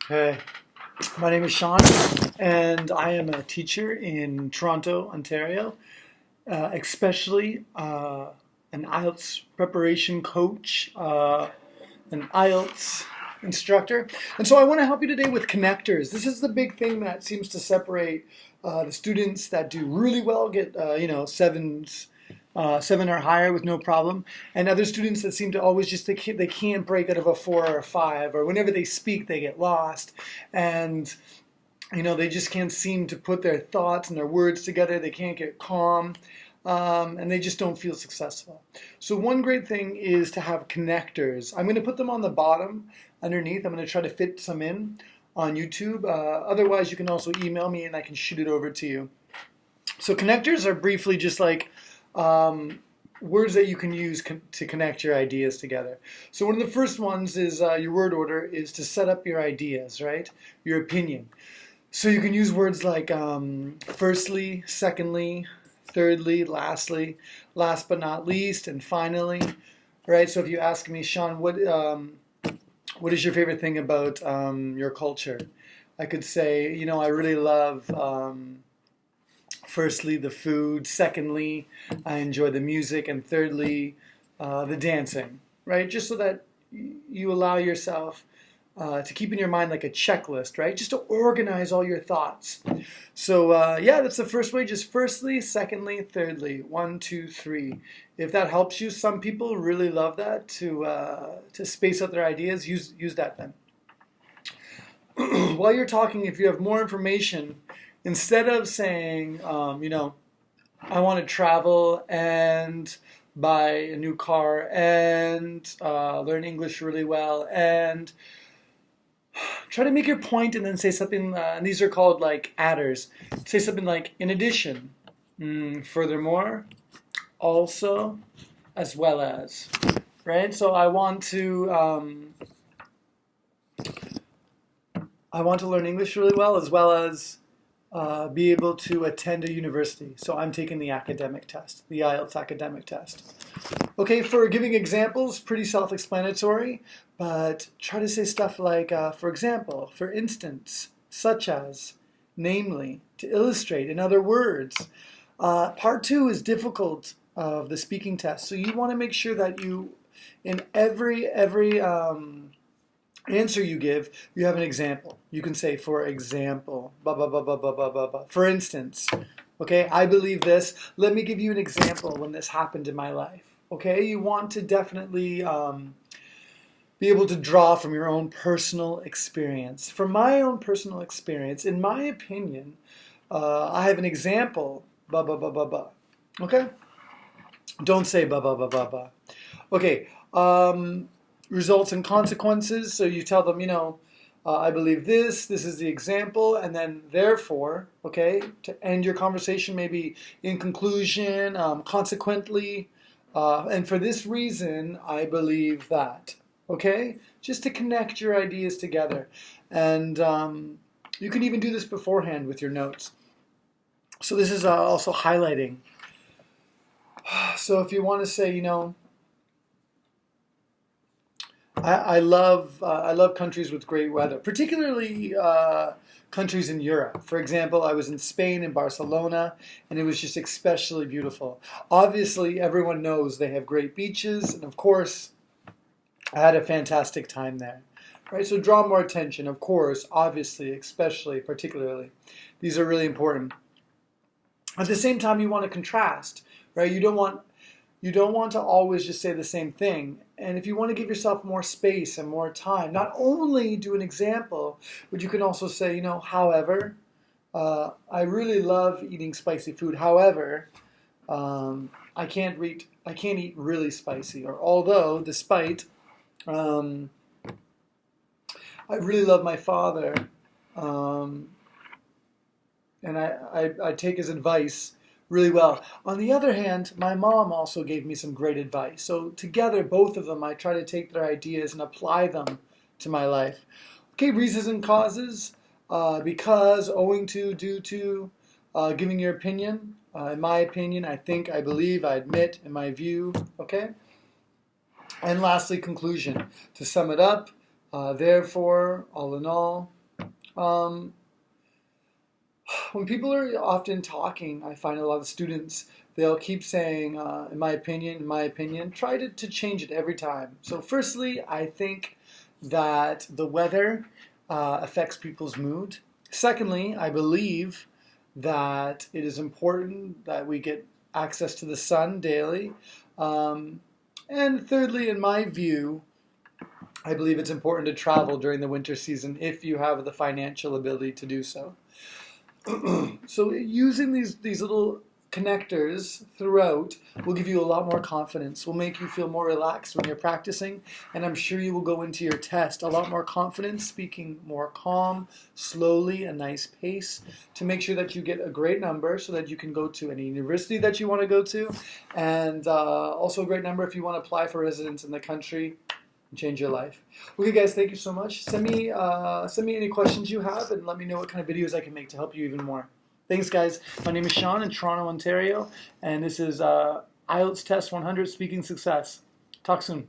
Hey, my name is Sean, and I am a teacher in Toronto, Ontario, especially an IELTS preparation coach, an IELTS instructor. And so I want to help you today with connectors. This is the big thing that seems to separate the students that do really well, get sevens, seven or higher with no problem, and other students that seem to always just they can't break out of a four or a five, or whenever they speak they get lost, and they just can't seem to put their thoughts and their words together. They can't get calm, and they just don't feel successful. So one great thing is to have connectors. I'm going to put them on the bottom underneath. I'm going to try to fit some in on YouTube. Otherwise, you can also email me and I can shoot it over to you. So connectors are briefly just like words that you can use to connect your ideas together. So one of the first ones is your word order is to set up your ideas, right? Your opinion. So you can use words like firstly, secondly, thirdly, lastly, last but not least, and finally, right? So if you ask me, Sean, what is your favorite thing about your culture? I could say, I really love firstly the food, secondly, I enjoy the music, and thirdly, the dancing, right? Just so that you allow yourself to keep in your mind like a checklist, right? Just to organize all your thoughts. So yeah, that's the first way. Just firstly, secondly, thirdly. One, two, three. If that helps you, some people really love that to space out their ideas. Use that then. While you're talking, if you have more information, instead of saying, I want to travel and buy a new car and learn English really well and try to make your point and then say something, and these are called like adders. Say something like, in addition, furthermore, also, as well as, right? So I want to learn English really well, as well as be able to attend a university. So I'm taking the academic test, the IELTS academic test. Okay, for giving examples, pretty self-explanatory, but try to say stuff like, for example, for instance, such as, namely, to illustrate, in other words. Part two is difficult of the speaking test, so you want to make sure that you, in every answer you give, you have an example. You can say, for example, blah, blah, blah, blah, blah, blah, blah, blah. For instance, okay, I believe this. Let me give you an example when this happened in my life. Okay, you want to definitely be able to draw from your own personal experience. From my own personal experience, in my opinion, I have an example, blah, blah, blah, blah, blah. Okay? Don't say blah, blah, blah, blah, blah. Okay, results and consequences. So you tell them, I believe this is the example, and then therefore, okay, to end your conversation, maybe in conclusion, consequently, and for this reason, I believe that. Okay? Just to connect your ideas together. And you can even do this beforehand with your notes. So this is also highlighting. So if you want to say, I love countries with great weather, particularly countries in Europe. For example, I was in Spain, in Barcelona, and it was just especially beautiful. Obviously, everyone knows they have great beaches, and of course, I had a fantastic time there. Right? So draw more attention, of course, obviously, especially, particularly. These are really important. At the same time, you want to contrast, right? You don't want to always just say the same thing. And if you want to give yourself more space and more time, not only do an example, but you can also say, however, I really love eating spicy food. However, I can't eat really spicy. Or although, despite, I really love my father, and I take his advice really well. On the other hand, my mom also gave me some great advice. So together, both of them, I try to take their ideas and apply them to my life. Okay, reasons and causes, because, owing to, due to, giving your opinion. In my opinion, I think, I believe, I admit, in my view. Okay? And lastly, conclusion. To sum it up, therefore, all in all, Um, when people are often talking, I find a lot of students, they'll keep saying, in my opinion, try to change it every time. So, firstly, I think that the weather affects people's mood. Secondly, I believe that it is important that we get access to the sun daily. Um, and thirdly, in my view, I believe it's important to travel during the winter season if you have the financial ability to do so. So using these little connectors throughout will give you a lot more confidence, will make you feel more relaxed when you're practicing, and I'm sure you will go into your test a lot more confident, speaking more calm, slowly, a nice pace, to make sure that you get a great number so that you can go to any university that you want to go to, and also a great number if you want to apply for residence in the country and change your life. Okay, guys, thank you so much. Send me any questions you have, and let me know what kind of videos I can make to help you even more. Thanks, guys. My name is Sean in Toronto, Ontario, and this is Ielts Test 100 Speaking Success. Talk soon.